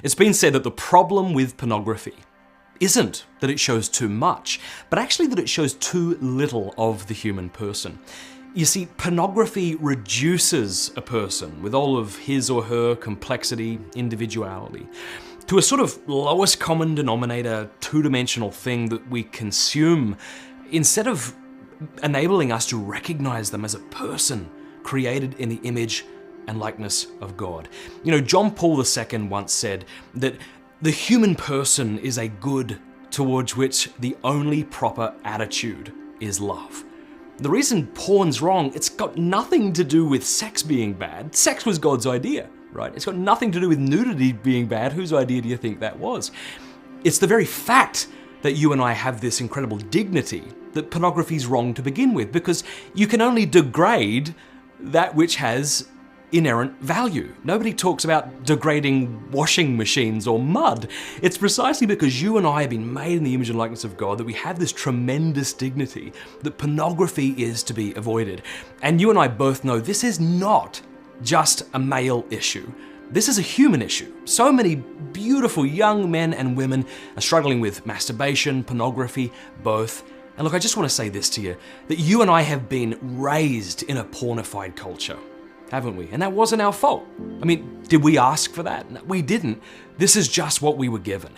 It's been said that the problem with pornography isn't that it shows too much, but actually that it shows too little of the human person. You see, pornography reduces a person with all of his or her complexity, individuality, to a sort of lowest common denominator, two-dimensional thing that we consume, instead of enabling us to recognize them as a person created in the image and likeness of God. You know, John Paul II once said that the human person is a good towards which the only proper attitude is love. The reason porn's wrong, it's got nothing to do with sex being bad. Sex was God's idea, right? It's got nothing to do with nudity being bad. Whose idea do you think that was? It's the very fact that you and I have this incredible dignity that pornography's wrong to begin with, because you can only degrade that which has inherent value. Nobody talks about degrading washing machines or mud. It's precisely because you and I have been made in the image and likeness of God that we have this tremendous dignity that pornography is to be avoided. And you and I both know this is not just a male issue. This is a human issue. So many beautiful young men and women are struggling with masturbation, pornography, both. And look, I just want to say this to you, that you and I have been raised in a pornified culture, haven't we? And that wasn't our fault. I mean, did we ask for that? No, we didn't. This is just what we were given.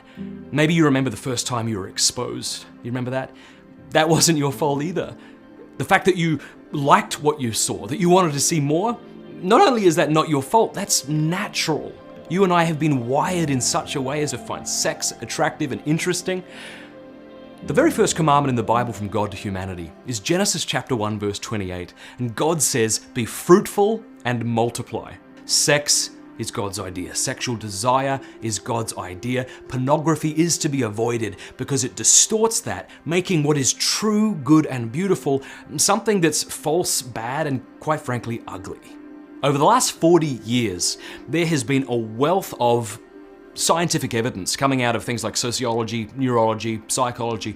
Maybe you remember the first time you were exposed. You remember that? That wasn't your fault either. The fact that you liked what you saw, that you wanted to see more, not only is that not your fault, that's natural. You and I have been wired in such a way as to find sex attractive and interesting. The very first commandment in the Bible from God to humanity is Genesis chapter 1 verse 28, and God says, "Be fruitful and multiply." Sex is God's idea. Sexual desire is God's idea. Pornography is to be avoided because it distorts that, making what is true, good, and beautiful something that's false, bad, and quite frankly, ugly. Over the last 40 years, there has been a wealth of scientific evidence coming out of things like sociology, neurology, psychology,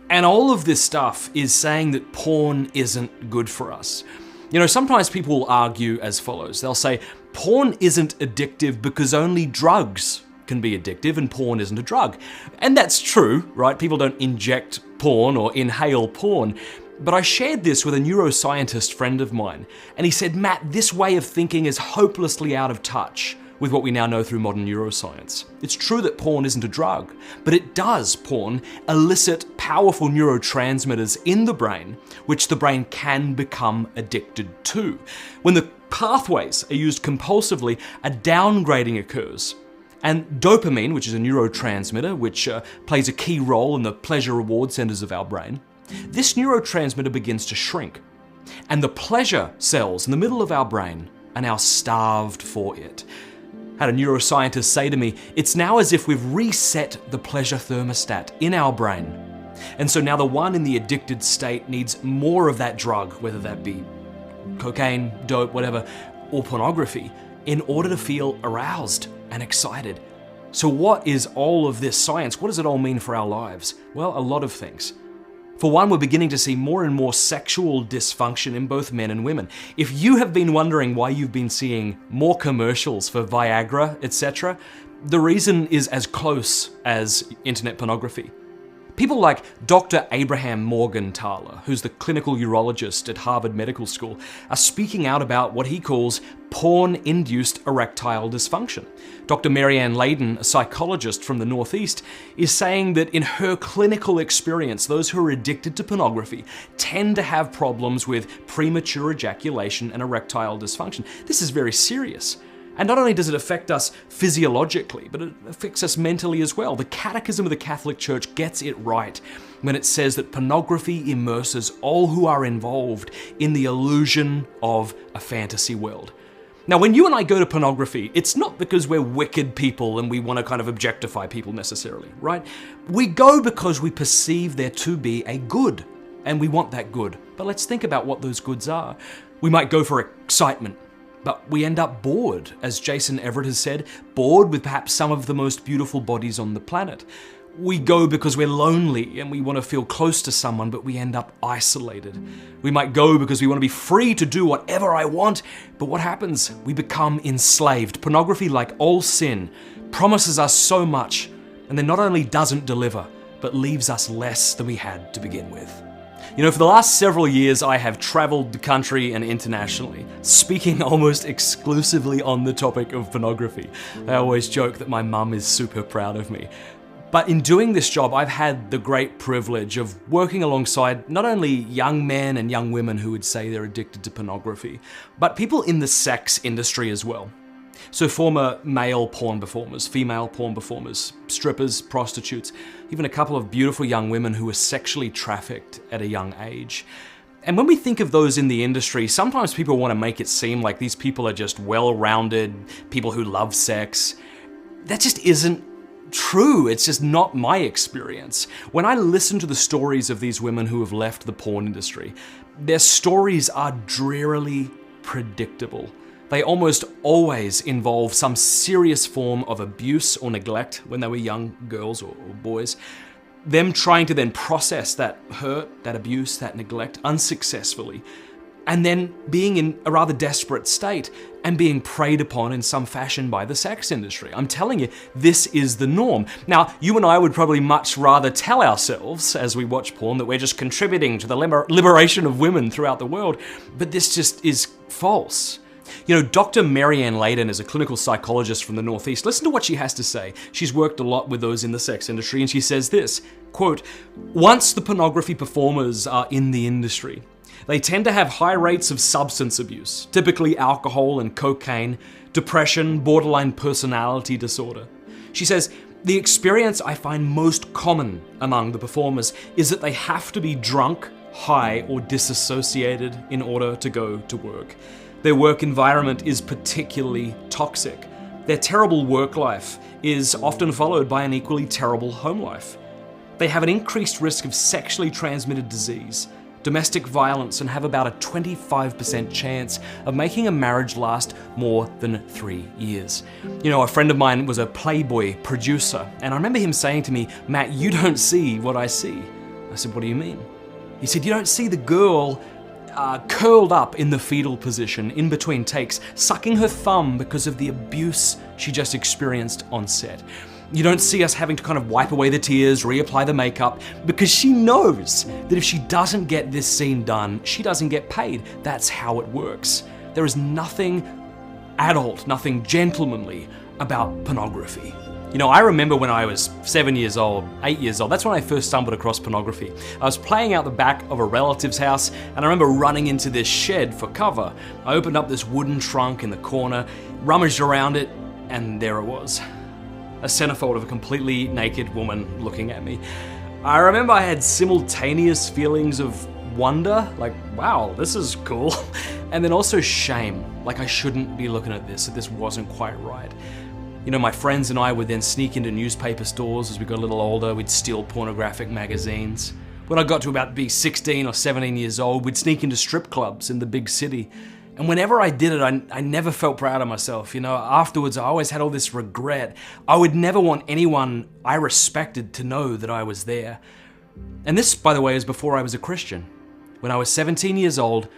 and all of this stuff is saying that porn isn't good for us. You know, sometimes people will argue as follows. They'll say, porn isn't addictive because only drugs can be addictive and porn isn't a drug. And that's true, right? People don't inject porn or inhale porn. But I shared this with a neuroscientist friend of mine, and he said, "Matt, this way of thinking is hopelessly out of touch with what we now know through modern neuroscience. It's true that porn isn't a drug, but it does, porn, elicit powerful neurotransmitters in the brain, which the brain can become addicted to. When the pathways are used compulsively, a downgrading occurs. And dopamine, which is a neurotransmitter, which plays a key role in the pleasure reward centers of our brain, this neurotransmitter begins to shrink. And the pleasure cells in the middle of our brain are now starved for it. I had a neuroscientist say to me, it's now as if we've reset the pleasure thermostat in our brain. And so now the one in the addicted state needs more of that drug, whether that be cocaine, dope, whatever, or pornography, in order to feel aroused and excited. So what is all of this science? What does it all mean for our lives? Well, a lot of things. For one, we're beginning to see more and more sexual dysfunction in both men and women. If you have been wondering why you've been seeing more commercials for Viagra, etc., the reason is as close as internet pornography. People like Dr. Abraham Morgentaler, who's the clinical urologist at Harvard Medical School, are speaking out about what he calls porn-induced erectile dysfunction. Dr. Marianne Layden, a psychologist from the Northeast, is saying that in her clinical experience, those who are addicted to pornography tend to have problems with premature ejaculation and erectile dysfunction. This is very serious. And not only does it affect us physiologically, but it affects us mentally as well. The Catechism of the Catholic Church gets it right when it says that pornography immerses all who are involved in the illusion of a fantasy world. Now, when you and I go to pornography, it's not because we're wicked people and we want to kind of objectify people necessarily, right? We go because we perceive there to be a good, and we want that good. But let's think about what those goods are. We might go for excitement, but we end up bored, as Jason Everett has said, bored with perhaps some of the most beautiful bodies on the planet. We go because we're lonely and we want to feel close to someone, but we end up isolated. We might go because we want to be free to do whatever I want, but what happens? We become enslaved. Pornography, like all sin, promises us so much, and then not only doesn't deliver, but leaves us less than we had to begin with. You know, for the last several years, I have traveled the country and internationally, speaking almost exclusively on the topic of pornography. I always joke that my mum is super proud of me. But in doing this job, I've had the great privilege of working alongside not only young men and young women who would say they're addicted to pornography, but people in the sex industry as well. So former male porn performers, female porn performers, strippers, prostitutes, even a couple of beautiful young women who were sexually trafficked at a young age. And when we think of those in the industry, sometimes people want to make it seem like these people are just well-rounded, people who love sex. That just isn't true. It's just not my experience. When I listen to the stories of these women who have left the porn industry, their stories are drearily predictable. They almost always involve some serious form of abuse or neglect when they were young girls or boys. Them trying to then process that hurt, that abuse, that neglect unsuccessfully, and then being in a rather desperate state and being preyed upon in some fashion by the sex industry. I'm telling you, this is the norm. Now, you and I would probably much rather tell ourselves as we watch porn that we're just contributing to the liberation of women throughout the world, but this just is false. You know, Dr. Marianne Layden is a clinical psychologist from the Northeast. Listen to what she has to say. She's worked a lot with those in the sex industry, and she says this, quote, "Once the pornography performers are in the industry, they tend to have high rates of substance abuse, typically alcohol and cocaine, depression, borderline personality disorder." She says, "The experience I find most common among the performers is that they have to be drunk, high, or disassociated in order to go to work. Their work environment is particularly toxic. Their terrible work life is often followed by an equally terrible home life. They have an increased risk of sexually transmitted disease, domestic violence, and have about a 25% chance of making a marriage last more than 3 years." You know, a friend of mine was a Playboy producer, and I remember him saying to me, "Matt, you don't see what I see." I said, "What do you mean?" He said, "You don't see the girl curled up in the fetal position in between takes, sucking her thumb because of the abuse she just experienced on set. You don't see us having to kind of wipe away the tears, reapply the makeup, because she knows that if she doesn't get this scene done, she doesn't get paid. That's how it works. There is nothing adult, nothing gentlemanly about pornography." You know, I remember when I was 7 years old, 8 years old, that's when I first stumbled across pornography. I was playing out the back of a relative's house, and I remember running into this shed for cover. I opened up this wooden trunk in the corner, rummaged around it, and there it was. A centerfold of a completely naked woman looking at me. I remember I had simultaneous feelings of wonder, like, wow, this is cool, and then also shame, like I shouldn't be looking at this, that this wasn't quite right. You know, my friends and I would then sneak into newspaper stores as we got a little older. We'd steal pornographic magazines. When I got to about be 16 or 17 years old, we'd sneak into strip clubs in the big city. And whenever I did it, I never felt proud of myself. You know, afterwards, I always had all this regret. I would never want anyone I respected to know that I was there. And this, by the way, is before I was a Christian. When I was 17 years old,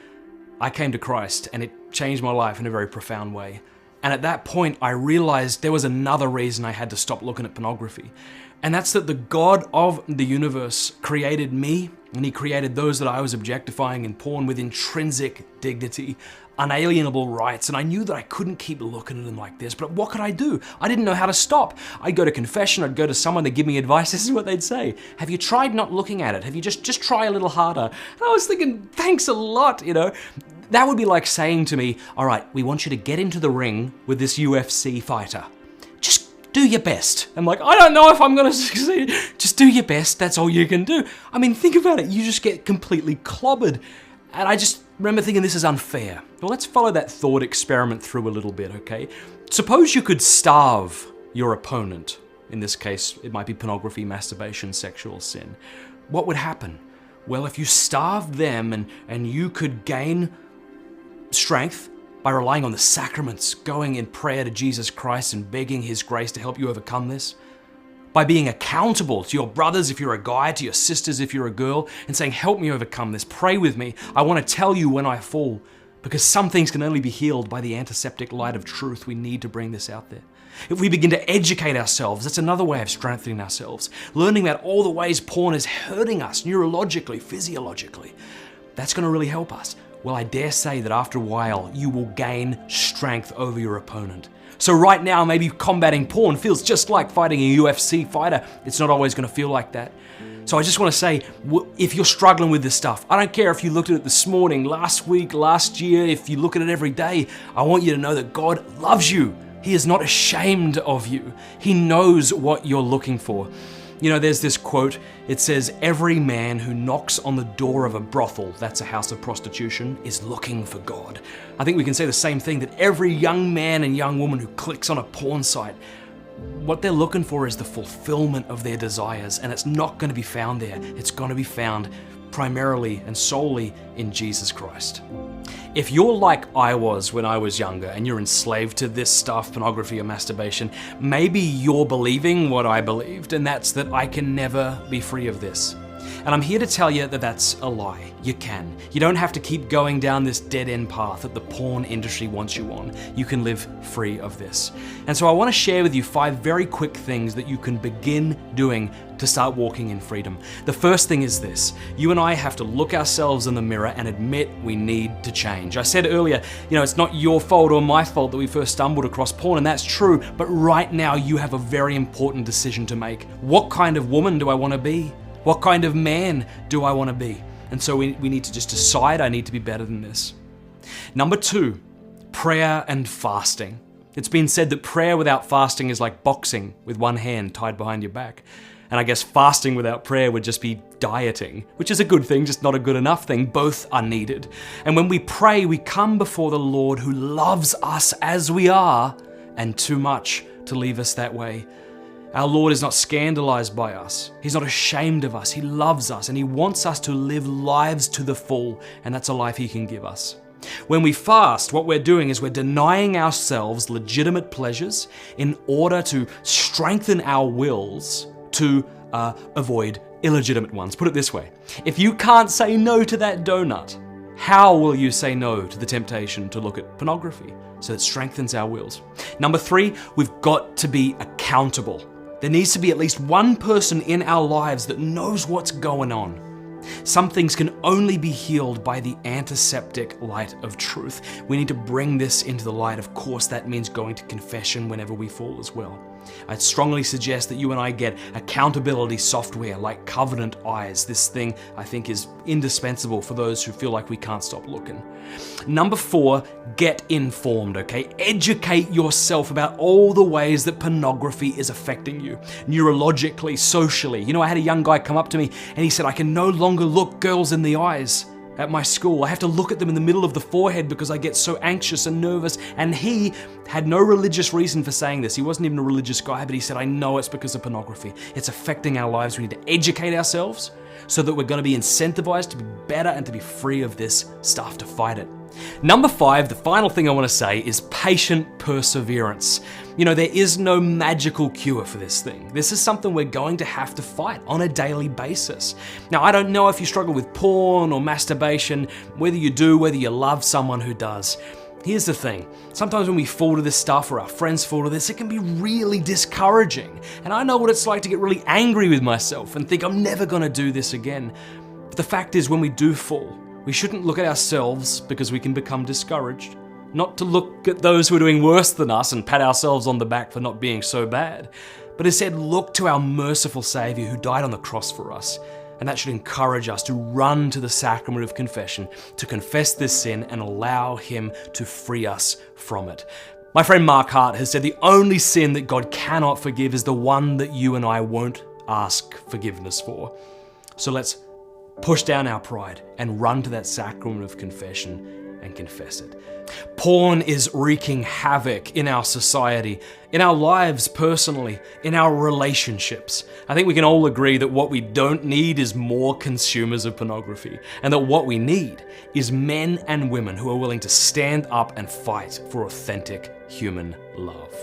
I came to Christ, and it changed my life in a very profound way. And at that point, I realized there was another reason I had to stop looking at pornography. And that's that the God of the universe created me, and He created those that I was objectifying in porn with intrinsic dignity, unalienable rights, and I knew that I couldn't keep looking at them like this, but what could I do? I didn't know how to stop. I'd go to confession, I'd go to someone, they'd give me advice, this is what they'd say. "Have you tried not looking at it? Have you just try a little harder?" And I was thinking, thanks a lot, you know. That would be like saying to me, "All right, we want you to get into the ring with this UFC fighter. Just do your best." I'm like, "I don't know if I'm gonna succeed." Just do your best, that's all you can do. I mean, think about it, you just get completely clobbered. And I just remember thinking, this is unfair. Well, let's follow that thought experiment through a little bit, okay? Suppose you could starve your opponent. In this case, it might be pornography, masturbation, sexual sin. What would happen? Well, if you starved them and you could gain strength by relying on the sacraments, going in prayer to Jesus Christ and begging His grace to help you overcome this, by being accountable to your brothers if you're a guy, to your sisters if you're a girl, and saying, help me overcome this, pray with me. I want to tell you when I fall, because some things can only be healed by the antiseptic light of truth. We need to bring this out there. If we begin to educate ourselves, that's another way of strengthening ourselves. Learning about all the ways porn is hurting us neurologically, physiologically. That's going to really help us. Well, I dare say that after a while, you will gain strength over your opponent. So right now, maybe combating porn feels just like fighting a UFC fighter. It's not always going to feel like that. So I just want to say, if you're struggling with this stuff, I don't care if you looked at it this morning, last week, last year, if you look at it every day, I want you to know that God loves you. He is not ashamed of you. He knows what you're looking for. You know, there's this quote, it says, every man who knocks on the door of a brothel, that's a house of prostitution, is looking for God. I think we can say the same thing, that every young man and young woman who clicks on a porn site, what they're looking for is the fulfillment of their desires, and it's not going to be found there. It's going to be found primarily and solely in Jesus Christ. If you're like I was when I was younger and you're enslaved to this stuff, pornography or masturbation, maybe you're believing what I believed, and that's that I can never be free of this. And I'm here to tell you that that's a lie. You can. You don't have to keep going down this dead-end path that the porn industry wants you on. You can live free of this. And so I want to share with you 5 very quick things that you can begin doing to start walking in freedom. The first thing is this. You and I have to look ourselves in the mirror and admit we need to change. I said earlier, it's not your fault or my fault that we first stumbled across porn, and that's true, but right now you have a very important decision to make. What kind of woman do I want to be? What kind of man do I want to be? And so we need to just decide I need to be better than this. Number 2, prayer and fasting. It's been said that prayer without fasting is like boxing with one hand tied behind your back. And I guess fasting without prayer would just be dieting, which is a good thing, just not a good enough thing. Both are needed. And when we pray, we come before the Lord who loves us as we are, and too much to leave us that way. Our Lord is not scandalized by us. He's not ashamed of us. He loves us and He wants us to live lives to the full, and that's a life He can give us. When we fast, what we're doing is we're denying ourselves legitimate pleasures in order to strengthen our wills to avoid illegitimate ones. Put it this way, if you can't say no to that donut, how will you say no to the temptation to look at pornography? So it strengthens our wills. Number 3, we've got to be accountable. There needs to be at least one person in our lives that knows what's going on. Some things can only be healed by the antiseptic light of truth. We need to bring this into the light. Of course, that means going to confession whenever we fall as well. I'd strongly suggest that you and I get accountability software like Covenant Eyes. This thing, I think, is indispensable for those who feel like we can't stop looking. Number 4, get informed, okay? Educate yourself about all the ways that pornography is affecting you, neurologically, socially. I had a young guy come up to me and he said, I can no longer look girls in the eyes at my school. I have to look at them in the middle of the forehead because I get so anxious and nervous. And he had no religious reason for saying this. He wasn't even a religious guy, but he said, I know it's because of pornography. It's affecting our lives. We need to educate ourselves so that we're going to be incentivized to be better and to be free of this stuff, to fight it. Number 5, the final thing I want to say is patient perseverance. There is no magical cure for this thing. This is something we're going to have to fight on a daily basis. Now, I don't know if you struggle with porn or masturbation, whether you do, whether you love someone who does. Here's the thing. Sometimes when we fall to this stuff or our friends fall to this, it can be really discouraging. And I know what it's like to get really angry with myself and think I'm never going to do this again. But the fact is, when we do fall, we shouldn't look at ourselves because we can become discouraged. Not to look at those who are doing worse than us and pat ourselves on the back for not being so bad, but instead look to our merciful Savior who died on the cross for us. And that should encourage us to run to the sacrament of confession, to confess this sin and allow Him to free us from it. My friend Mark Hart has said the only sin that God cannot forgive is the one that you and I won't ask forgiveness for. So let's push down our pride and run to that sacrament of confession and confess it. Porn is wreaking havoc in our society, in our lives personally, in our relationships. I think we can all agree that what we don't need is more consumers of pornography, and that what we need is men and women who are willing to stand up and fight for authentic human love.